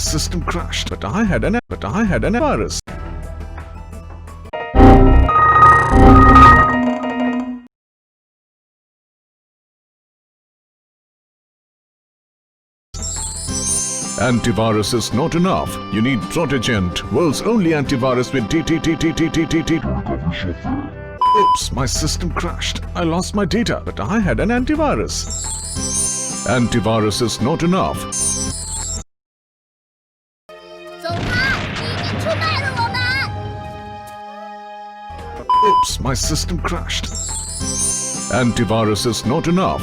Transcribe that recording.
system crashed, but I had an virus. Antivirus is not enough. You need Protegent, world's only antivirus with recovery software. Oops, my system crashed. I lost my data, but I had an antivirus. Antivirus is not enough. 走开！你已经出卖了我们。 Oops, my system crashed. Antivirus is not enough.